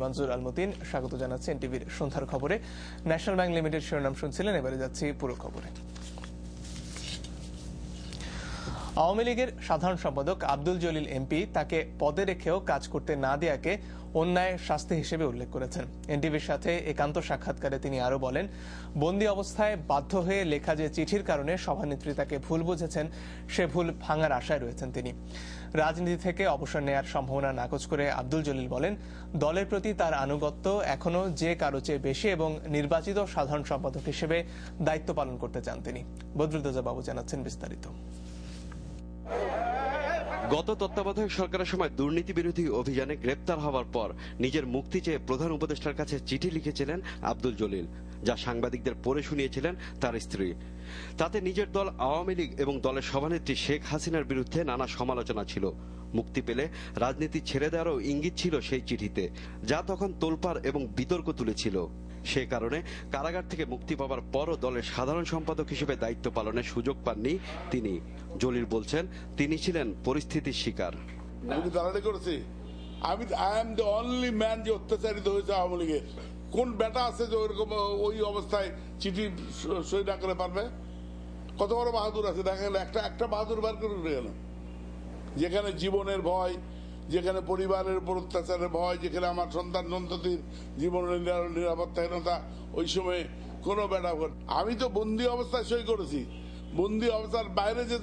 মনজুর আল মতিন স্বাগত জানাচ্ছি এনটিভির সন্ধ্যার খবরে। ন্যাশনাল ব্যাংক লিমিটেড শিরোনাম শুনছিলেন, এবারে যাচ্ছি পুরো খবরে। আওয়ামী লীগের সাধারণ সম্পাদক আব্দুল জলিল এমপি তাকে পদে রেখেও কাজ করতে না দেয়াকে অন্যায় শাস্তি হিসেবে উল্লেখ করেছেন। এনটিভির সাথে একান্ত সাক্ষাৎকারে তিনি আরো বলেন, বন্দী অবস্থায় বাধ্য হয়ে লেখা যে চিঠির কারণে সভানেত্রী তাকে ভুল বুঝেছেন, সে ভুল ভাঙার আশায় রয়েছেন তিনি। রাজনীতি থেকে অবসর নেয়ার সম্ভাবনা নাকচ করে আব্দুল জলিল বলেন, দলের প্রতি তার আনুগত্য এখনো যে কারো চেয়ে বেশি এবং নির্বাচিত সাধারণ সম্পাদক হিসেবে দায়িত্ব পালন করতে চান তিনি। বদরুদ্দোজা বাবু জানাচ্ছেন বিস্তারিত। গত তত্ত্বাবধায়ক সরকারের সময় দুর্নীতি বিরোধী অভিযানে গ্রেপ্তার হওয়ার পর নিজের মুক্তি চেয়ে প্রধান উপদেষ্টার কাছে চিঠি লিখেছিলেন আব্দুল জলিল, যা সাংবাদিকদের পড়ে শুনিয়েছিলেন তার স্ত্রী। তাতে নিজের দল আওয়ামী লীগ এবং দলের সভানেত্রী শেখ হাসিনার বিরুদ্ধে নানা সমালোচনা ছিল। মুক্তি পেলে রাজনীতি ছেড়ে দেওয়ারও ইঙ্গিত ছিল সেই চিঠিতে, যা তখন তোলপাড় এবং বিতর্ক তুলেছিল। সে কারণে কারাগার থেকে মুক্তি পাওয়ার পরও দলের সাধারণ সম্পাদক হিসেবে দায়িত্ব পালনের সুযোগ পাননি তিনি। জলিল বলছেন, তিনি ছিলেন পরিস্থিতির শিকার। আমি দালালি করেছি, I am the only man যে অত্যাচারিত হয়েছে আওয়ামী লীগের। কোন বেটা আছে যে ওইরকম ওই অবস্থায় চিঠি সই না করে পারবে? কত বড় বাহাদুর আছে দেখা গেল, একটা বাহাদুর বার করে উঠে গেল। যেখানে জীবনের ভয়, যেখানে পরিবারের উপর অত্যাচারের ভয়, যেখানে আমার সন্তান সন্ততির জীবনের নিরাপত্তাহীনতা, ওই সময় কোনো বেটা। আমি তো বন্দি অবস্থায় সই করেছি, বন্দি অবস্থার বাইরে যে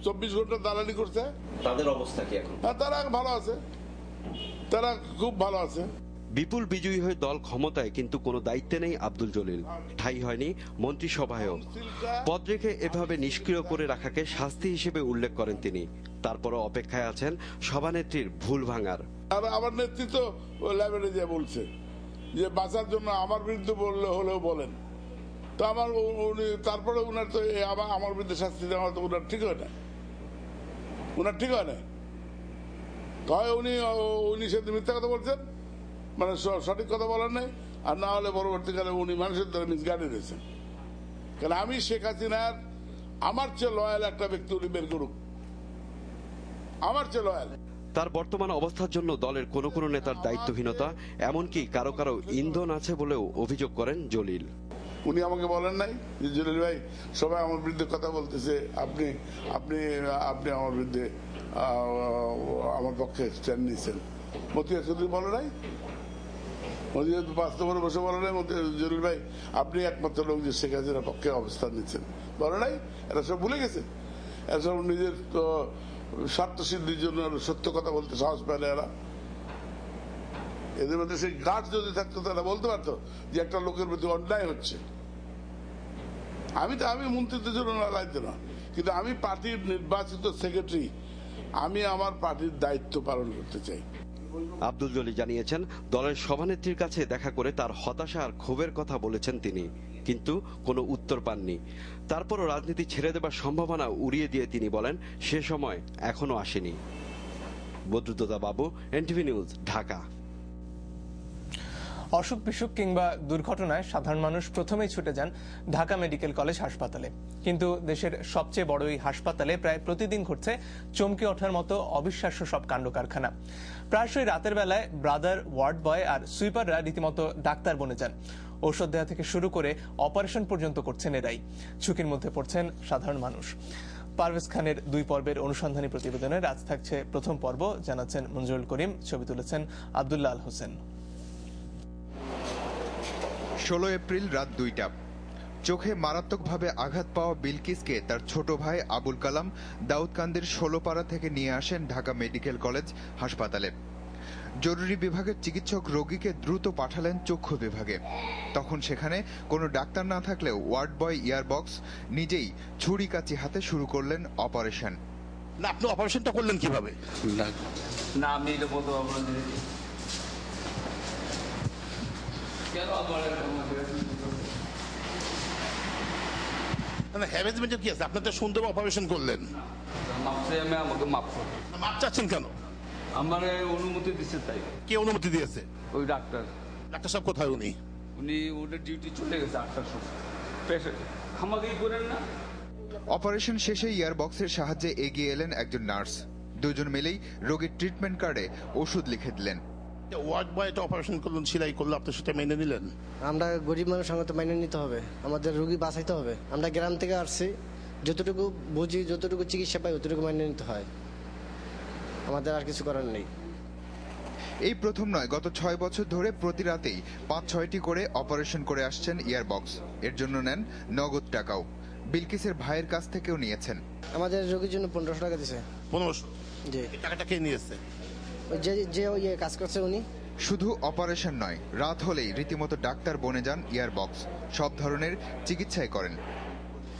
24 ঘন্টা দালালি করছে। তাদের অবস্থা কি এখন? তারা ভালো আছে, তারা খুব ভালো আছে। বিপুল বিজয়ী হয়ে দল ক্ষমতায়, কিন্তু কোনো দায়িত্বে নেই আব্দুল জলিল। ঠাঁই হয়নি মন্ত্রিসভায়ও। পদ রেখে এভাবে নিষ্ক্রিয় করে রাখাকে শাস্তি হিসেবে উল্লেখ করেন তিনি। তারপরও অপেক্ষায় আছেন সভানেত্রীর ভুল ভাঙার। আমার নেতৃত্ব ল্যাবেটে যে বলছে যে বাঁচার জন্য আমার বিরুদ্ধে বললে হলেও বলেন, তো আমার উনি তারপরে উনার তো আমার বিরুদ্ধে শাস্তি দেওয়া তো উনার ঠিক হয় না, উনার ঠিক হয় না। হয় উনি সেদিন মিথ্যা কথা বলছেন, মানে সঠিক কথা বলেন নাই, আর না হলে পরবর্তীকালে উনি মানুষের দ্বারা মিসগাইডেড হয়েছেন। কারণ আমি শেখ হাসিনার আমার চেয়ে লয়াল একটা ব্যক্তি উনি বের করুক, আমার চেয়ে লয়াল। তার বর্তমান অবস্থার জন্য দলের কোনো কোনো নেতার দায়িত্বহীনতা, এমনকি কারো কারো ইন্ধন আছে বলেও অভিযোগ করেন জলিল। উনি আমাকে বলেন নাই যে জলিল ভাই সবাই আমার বিরুদ্ধে কথা বলতেছে, আপনি আপনি আপনি আমার বিরুদ্ধে আমার পক্ষে স্ট্যান্ড নিয়েছেন। মতিয়া চৌধুরী বলে নাই, মতিয়া বাস্তবের বসে বলে নাই জলিল ভাই আপনি একমাত্র লোক যে শেখ হাসিনার পক্ষে অবস্থান নিচ্ছেন, বলে নাই। এরা সব ভুলে গেছে, এরা সব নিজের স্বার্থ সিদ্ধির জন্য সত্য কথা বলতে সাহস পায় না এরা। এদের মধ্যে সেই গাছ যদি থাকতো তারা বলতে পারতো যে একটা লোকের প্রতি অন্যায় হচ্ছে। আমি মন্ত্রিত্বের জন্য লাইতে না, কিন্তু আমি পার্টির নির্বাচিত সেক্রেটারি, আমি আমার পার্টির দায়িত্ব পালন করতে চাই। আব্দুল জলিল জানিয়েছেন, দলের সভানেত্রীর কাছে দেখা করে তার হতাশা আর ক্ষোভের কথা বলেছেন তিনি, কিন্তু কোনো উত্তর পাননি। তারপরও রাজনীতি ছেড়ে দেবার সম্ভাবনা উড়িয়ে দিয়ে তিনি বলেন, সে সময় এখনো আসেনি। বদরুদ্দোজা বাবু, এনটিভি নিউজ, ঢাকা। অসুখ বিসুখ কিংবা দুর্ঘটনায় সাধারণ মানুষ প্রথমেই ছুটে যান ঢাকা মেডিকেল কলেজ হাসপাতালে, কিন্তু দেশের সবচেয়ে বড় এই হাসপাতালে প্রায় প্রতিদিন ঘটছে চমকে ওঠার মতো অবিশ্বাস্য সব কাণ্ড কারখানা। প্রায়শই রাতের বেলায় ব্রাদার, ওয়ার্ড বয় আর সুইপাররা রীতিমতো ডাক্তার বনে যান। ঔষধ দেওয়া থেকে শুরু করে অপারেশন পর্যন্ত করছেন এরাই। ঝুঁকির মধ্যে পড়ছেন সাধারণ মানুষ। পারভেজ খানের 2 পর্বের অনুসন্ধানী প্রতিবেদনের আজ থাকছে প্রথম পর্ব, জানাচ্ছেন মঞ্জুরুল করিম, ছবি তুলেছেন আব্দুল্লাহ আল হোসেন। 16 এপ্রিল রাত 2টা। চোখে মারাত্মকভাবে আঘাত পাওয়া বিলকিসকে তার ছোট ভাই আবুল কালাম দাউদকান্দির 16পাড়া থেকে নিয়ে আসেন ঢাকা মেডিকেল কলেজ হাসপাতালে। জরুরি বিভাগের চিকিৎসক রোগীকে দ্রুত পাঠালেন চক্ষু বিভাগে। তখন সেখানে কোনো ডাক্তার না থাকলেও ওয়ার্ড বয় ইয়ারবক্স নিজেই ছুরি কাঁচি হাতে শুরু করলেন অপারেশন। না, আপনি অপারেশনটা করলেন কিভাবে? না, আমি এটা বলতে পারবো না। হ্যারাসমেন্টের কি আছে? আপনি তো সুন্দর অপারেশন করলেন, আমাকে মাফ করুন। মাপ চাচ্ছেন কেন? আমার অনুমতি দিচ্ছে তাই। কে অনুমতি দিয়েছে? ওই ডাক্তার। ডাক্তার সাহেব কোথায়? উনি ওদের ডিউটি চলে গেছে 8টার সময়। আমাকেই করেন না। অপারেশন শেষে ইয়ারবক্সের সাহায্যে এগিয়ে এলেন একজন নার্স। দুজন মিলেই রোগীর ট্রিটমেন্ট কার্ডে ওষুধ লিখে দিলেন। ওয়ার্ড বয় একটা অপারেশন করলেন, সেলাই করলো, আপনি সেটা মেনে নিলেন? আমরা গরিব মানুষ, সঙ্গে তো মাইনে নিতে হবে, আমাদের রোগী বাঁচাইতে হবে। আমরা গ্রাম থেকে আসছি, যতটুকু বুঝি, যতটুকু চিকিৎসা পাই, অতটুকু মাইনে নিতে হয়, আমাদের আর কিছু করার নেই। এই প্রথম নয়, গত 6 বছর ধরে প্রতি রাতেই 5-6টি করে অপারেশন করে আসছেন ইয়ারবক্স। এর জন্য নেন নগদ টাকাও। বিলকিসের ভাইয়ের কাছ থেকেও নিয়েছেন। আমাদের রোগীর জন্য 1500 টাকা দিছে। 1500? জি। এই টাকাটা কে নিয়েছে? যে কাজ করছে উনি। শুধু অপারেশন নয়, রাত হলেই রীতিমতো ডাক্তার বনে যান ইয়ারবক্স। সব ধরনের চিকিৎসাই করেন।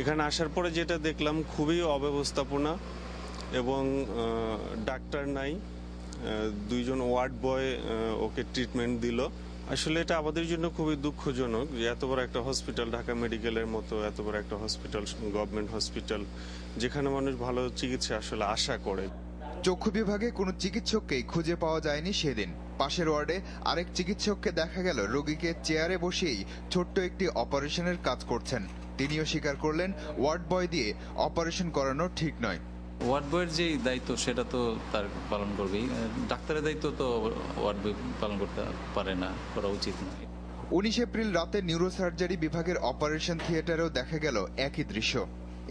এখানে আসার পরে যেটা দেখলাম, খুবই অব্যবস্থাপনা এবং ডাক্তার নাই। 2জন ওয়ার্ড বয় ওকে ট্রিটমেন্ট দিল। আসলে এটা আমাদের জন্য খুবই দুঃখজনক যে এত বড় একটা হসপিটাল, ঢাকা মেডিকেলের মতো এত বড় একটা হসপিটাল, গভর্নমেন্ট হসপিটাল, যেখানে মানুষ ভালো চিকিৎসা আসলে আশা করে। চক্ষু বিভাগে কোনো চিকিৎসককেই খুঁজে পাওয়া যায়নি সেদিন। পাশের ওয়ার্ডে আরেক চিকিৎসককে দেখা গেল রোগীকে চেয়ারে বসিয়েই ছোট্ট একটি অপারেশনের কাজ করছেন। তিনিও স্বীকার করলেন, ওয়ার্ড বয় দিয়ে অপারেশন করানো ঠিক নয়। ওয়ার্ড বয়ের যে দায়িত্ব সেটা তো তার পালন করবেই, ডাক্তারের দায়িত্ব তো ওয়ার্ড বয় পালন করতে পারে না, করা উচিত নয়। 19 এপ্রিল রাতে নিউরোসার্জারি বিভাগের অপারেশন থিয়েটারেও দেখা গেল একই দৃশ্য।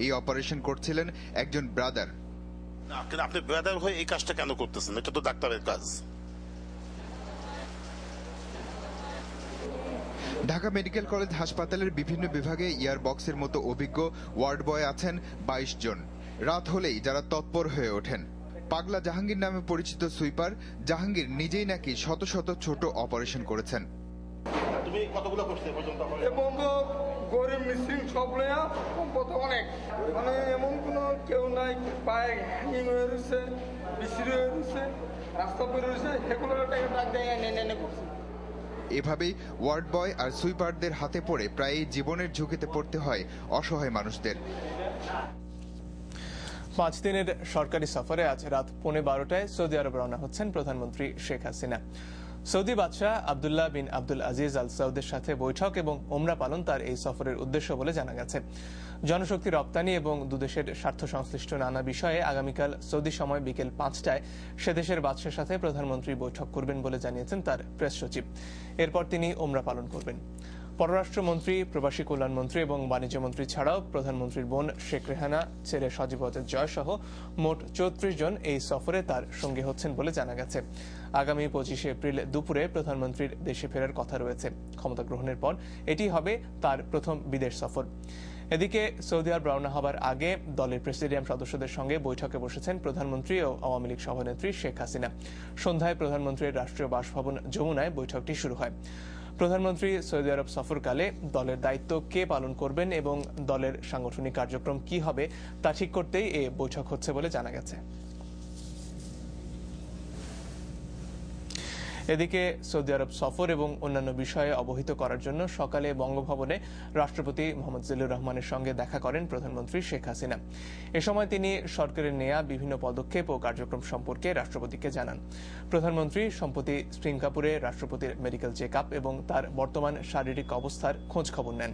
এই অপারেশন করছিলেন একজন ব্রাদার। আপনি ব্রাদার হয়ে এই কাজটা কেন করতেছেন? এটা তো ডাক্তারের কাজ। ঢাকা মেডিকেল কলেজ হাসপাতালের বিভিন্ন বিভাগে ইয়ারবক্সের মতো অভিজ্ঞ ওয়ার্ড বয় আছেন 22 জন। রাত হলেই যারা তৎপর হয়ে ওঠেন। পাগলা জাহাঙ্গীর নামে পরিচিত সুইপার জাহাঙ্গীর নিজেই নাকি শত শত ছোট অপারেশন করেছেন। তুমি কতগুলো করতে পর্যন্ত? গরিব মিসিং সব লইয়া সম্পদ অনেক, মানে এমন কোন কেউ নাই পায়ে হ্যাঙ্গিং হয়ে রয়েছে, বিসিরি হয়ে রয়েছে, রাস্তা পরে রয়েছে, সেগুলো টাকা ডাক দিয়ে এনে করছে। এভাবেই ওয়ার্ড বয় আর সুইপারদের হাতে পড়ে প্রায়ই জীবনের ঝুঁকিতে পড়তে হয় অসহায় মানুষদের। 5 দিনের সরকারি সফরে আজ রাত 11:15টায় সৌদি আরব রওনা হচ্ছেন প্রধানমন্ত্রী শেখ হাসিনা। সৌদি বাদশাহ আব্দুল্লাহ বিন আব্দুল আজিজ আল সাউদের সাথে বৈঠক এবং ওমরা পালন তার এই সফরের উদ্দেশ্য বলে জানা গেছে। জনশক্তি রপ্তানি এবং দুদেশের স্বার্থ সংশ্লিষ্ট নানা বিষয়ে আগামীকাল সৌদি সময় বিকেল 5টায় সে দেশের বাদশার সাথে প্রধানমন্ত্রী বৈঠক করবেন বলে জানিয়েছেন তার প্রেস সচিব। এরপর তিনি ওমরা পালন করবেন। পররাষ্ট্রমন্ত্রী, প্রবাসী কল্যাণমন্ত্রী এবং বাণিজ্য মন্ত্রী ছাড়াও প্রধানমন্ত্রীর বোন শেখ রেহানা, ছেলে সজীব ওয়াজেদ জয় সহ মোট 34 জন এই সফরে তার সঙ্গী হচ্ছেন বলে জানা গেছে। আগামী 25 এপ্রিল দুপুরে প্রধানমন্ত্রীর দেশে ফেরার কথা রয়েছে। ক্ষমতা গ্রহণের পর এটি হবে তার প্রথম বিদেশ সফর। এদিকে সৌদি আরব রওনা হবার আগে দলের প্রেসিডিয়াম সদস্যদের সঙ্গে বৈঠকে বসেছেন প্রধানমন্ত্রী ও আওয়ামী লীগ সভানেত্রী শেখ হাসিনা। সন্ধ্যায় প্রধানমন্ত্রীর রাষ্ট্রীয় বাসভবন যমুনায় বৈঠকটি শুরু হয়। প্রধানমন্ত্রী সৌদি আরব সফরকালে দলের দায়িত্ব কে পালন করবেন এবং দলের সাংগঠনিক কার্যক্রম কি হবে তা ঠিক করতেই এ বৈঠক হচ্ছে বলে জানা গেছে। এদিকে সৌদি আরব সফর এবং অন্যান্য বিষয়ে অবহিত করার জন্য সকালে বঙ্গভবনে রাষ্ট্রপতি মোহাম্মদ জিল্লুর রহমানের সঙ্গে দেখা করেন প্রধানমন্ত্রী শেখ হাসিনা। এ সময় তিনি সরকারের নেয়া বিভিন্ন পদক্ষেপ ও কার্যক্রম সম্পর্কে রাষ্ট্রপতিকে জানান। প্রধানমন্ত্রী সম্প্রতি সিঙ্গাপুরে রাষ্ট্রপতির মেডিকেল চেক আপ এবং তার বর্তমান শারীরিক অবস্থার খোঁজ খবর নেন।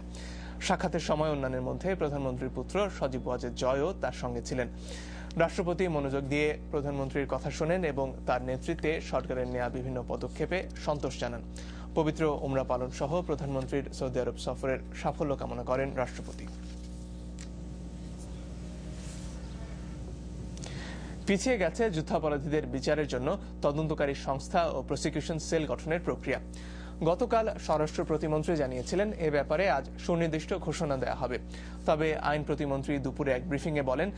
সাক্ষাতের সময় অন্যান্যের মধ্যে প্রধানমন্ত্রীর পুত্র সজীব ওয়াজেদ জয়ও তার সঙ্গে ছিলেন। রাষ্ট্রপতি মনোযোগ দিয়ে প্রধানমন্ত্রীর কথা শোনেন এবং তার নেতৃত্বে সরকারের নেওয়া বিভিন্ন পদক্ষেপে সন্তোষ জানান। পবিত্র উমরা পালন সহ প্রধানমন্ত্রীর সৌদি আরব সফরের সাফল্য কামনা করেন রাষ্ট্রপতি। পিছিয়ে গেছে যুদ্ধাপরাধীদের বিচারের জন্য তদন্তকারী সংস্থা ও প্রসিকিউশন সেল গঠনের প্রক্রিয়া। গতকাল স্বরাষ্ট্র প্রতিমন্ত্রী জানিয়েছিলেন এ ব্যাপারে আজ সুনির্দিষ্ট ঘোষণা দেওয়া হবে। তবে আইন প্রতিমন্ত্রী দুপুরে এক ব্রিফিংয়ে বলেন,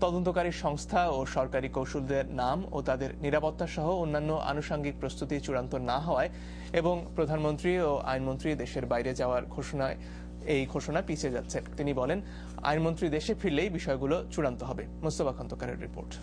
তদন্তকারী সংস্থা ও সরকারি কৌশলদের নাম ও তাদের নিরাপত্তা সহ অন্যান্য আনুষঙ্গিক প্রস্তুতি চূড়ান্ত না হওয়ায় এবং প্রধানমন্ত্রী ও আইনমন্ত্রী দেশের বাইরে যাওয়ার ঘোষণায় এই ঘোষণা পিছিয়ে যাচ্ছে। তিনি বলেন, আইনমন্ত্রী দেশে ফিরলেই বিষয়গুলো চূড়ান্ত হবে। মোস্তফা খন্দকারের রিপোর্ট।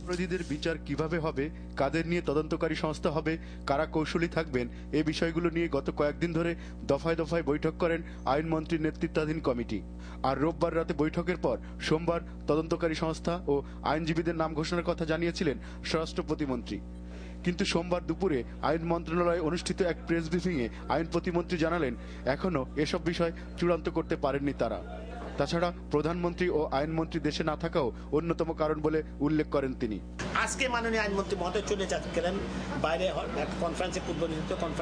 অপরাধীদের বিচার কিভাবে হবে, কাদের নিয়ে তদন্তকারী সংস্থা হবে, কারা কৌশলী থাকবেন, এই বিষয়গুলো নিয়ে গত কয়েকদিন ধরে দফায় দফায় বৈঠক করেন আইনমন্ত্রীর নেতৃত্বাধীন কমিটি। আর রোববার রাতে বৈঠকের পর সোমবার তদন্তকারী সংস্থা ও আইনজীবীদের নাম ঘোষণার কথা জানিয়েছিলেন স্বরাষ্ট্র প্রতিমন্ত্রী। কিন্তু সোমবার দুপুরে আইন মন্ত্রণালয়ে অনুষ্ঠিত এক প্রেস ব্রিফিংয়ে আইন প্রতিমন্ত্রী জানালেন, এখনো এসব বিষয় চূড়ান্ত করতে পারেননি তারা। তাছাড়া প্রধানমন্ত্রী ও আইনমন্ত্রী দেশে না থাকাও অন্যতম কারণ বলে উল্লেখ করেন তিনি। আজকে মাননীয় আইনমন্ত্রী মহোদয় চলে যাচ্ছিলেন বাইরে কনফারেন্সে, পূর্ব নির্ধারিত কনফারেন্স